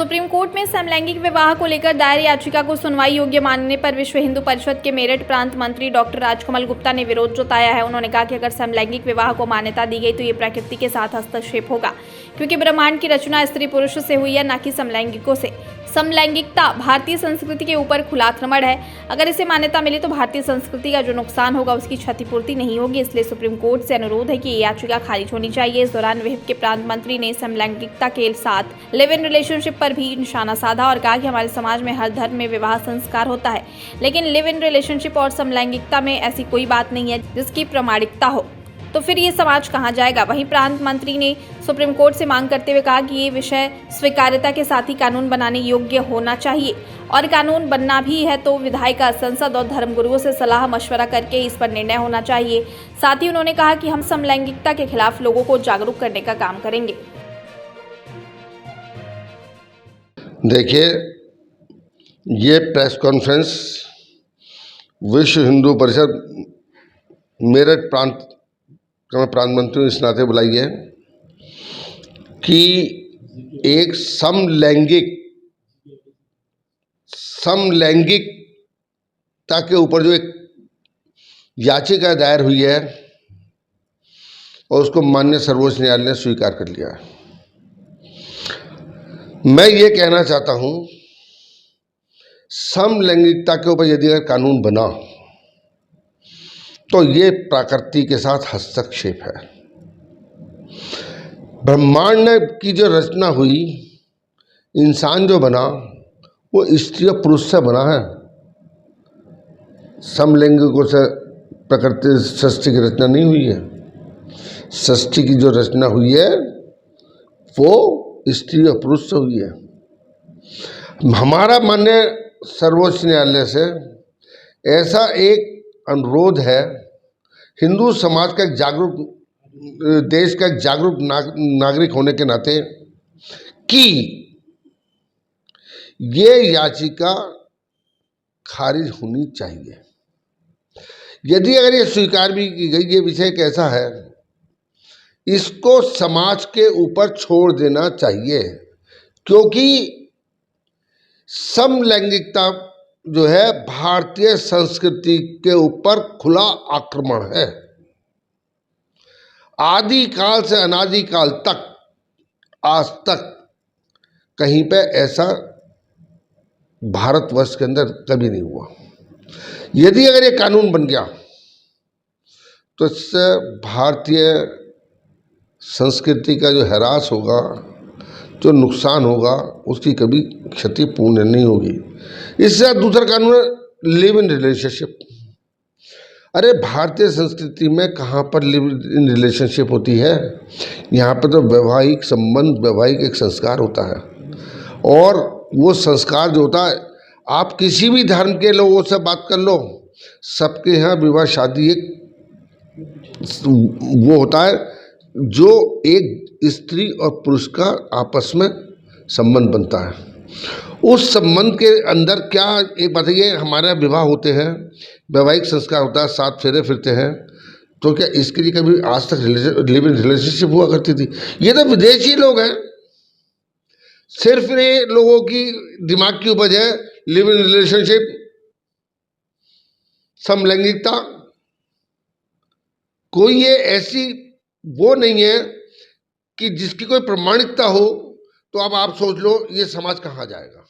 Supreme court में समलैंगिक विवाह को लेकर दायर याचिका को सुनवाई योग्य मानने पर विश्व हिंदू परिषद के मेरठ प्रांत मंत्री डॉक्टर राजकमल गुप्ता ने विरोध जताया है। उन्होंने कहा कि अगर समलैंगिक विवाह को मान्यता दी गई तो ये प्रकृति के साथ हस्तक्षेप होगा, क्योंकि ब्रह्मांड की रचना स्त्री पुरुष से हुई है, न कि समलैंगिकों से। समलैंगिकता भारतीय संस्कृति के ऊपर खुला आक्रमण है। अगर इसे मान्यता मिले तो भारतीय संस्कृति का जो नुकसान होगा उसकी क्षतिपूर्ति नहीं होगी। इसलिए सुप्रीम कोर्ट से अनुरोध है कि ये याचिका खारिज होनी चाहिए। इस दौरान विहिप के प्रांत मंत्री ने समलैंगिकता के साथ लिव इन रिलेशनशिप पर भी निशाना साधा और कहा कि हमारे समाज में हर धर्म में विवाह संस्कार होता है, लेकिन लिव इन रिलेशनशिप और समलैंगिकता में ऐसी कोई बात नहीं है जिसकी प्रामाणिकता हो, तो फिर ये समाज कहाँ जाएगा। वहीं प्रांत मंत्री ने सुप्रीम कोर्ट से मांग करते हुए कहा कि ये विषय स्वीकार्यता के साथ ही कानून बनाने योग्य होना चाहिए, और कानून बनना भी है तो विधायिका, संसद और धर्मगुरुओं से सलाह मशवरा करके इस पर निर्णय होना चाहिए। साथ ही उन्होंने कहा कि हम समलैंगिकता के खिलाफ लोगों को जागरूक करने का काम करेंगे। देखिए, ये प्रेस कॉन्फ्रेंस विश्व हिंदू परिषद मेरठ प्रांत मंत्री इस नाते बुलाई है कि एक समलैंगिकता के ऊपर जो एक याचिका दायर हुई है और उसको माननीय सर्वोच्च न्यायालय ने स्वीकार कर लिया है। मैं ये कहना चाहता हूँ, समलैंगिकता के ऊपर यदि अगर कानून बना तो ये प्रकृति के साथ हस्तक्षेप है। ब्रह्मांड की जो रचना हुई, इंसान जो बना वो स्त्री और पुरुष से बना है। समलैंगिकों से प्रकृति सृष्टि की रचना नहीं हुई है। सृष्टि की जो रचना हुई है वो स्त्री और पुरुष से हुई है। हमारा माननीय सर्वोच्च न्यायालय से ऐसा एक अनुरोध है, हिंदू समाज का एक जागरूक, देश का एक जागरूक नागरिक होने के नाते, कि ये याचिका खारिज होनी चाहिए। यदि अगर ये स्वीकार भी की गई, ये विषय कैसा है, इसको समाज के ऊपर छोड़ देना चाहिए, क्योंकि समलैंगिकता जो है भारतीय संस्कृति के ऊपर खुला आक्रमण है। आदिकाल से अनादिकाल तक, आज तक कहीं पे ऐसा भारतवर्ष के अंदर कभी नहीं हुआ। यदि अगर ये कानून बन गया तो इससे भारतीय संस्कृति का जो ह्रास होगा, जो नुकसान होगा, उसकी कभी क्षति पूर्ण नहीं होगी। इससे दूसरा कानून है लिव इन रिलेशनशिप। अरे भारतीय संस्कृति में कहाँ पर लिव इन रिलेशनशिप होती है? यहाँ पर तो वैवाहिक संबंध, वैवाहिक एक संस्कार होता है, और वो संस्कार जो होता है, आप किसी भी धर्म के लोगों से बात कर लो, सबके यहाँ विवाह शादी एक वो होता है जो एक स्त्री और पुरुष का आपस में संबंध बनता है। उस संबंध के अंदर क्या एक बताइए, हमारे विवाह होते हैं, वैवाहिक संस्कार होता है, साथ फेरे फिरते हैं, तो क्या इसके लिए कभी आज तक लिव इन रिलेशनशिप हुआ करती थी? ये तो विदेशी लोग हैं, सिर्फ ये लोगों की दिमाग की उपज है लिव इन रिलेशनशिप, समलैंगिकता। कोई ये ऐसी वो नहीं है कि जिसकी कोई प्रामाणिकता हो। तो अब आप सोच लो ये समाज कहाँ जाएगा।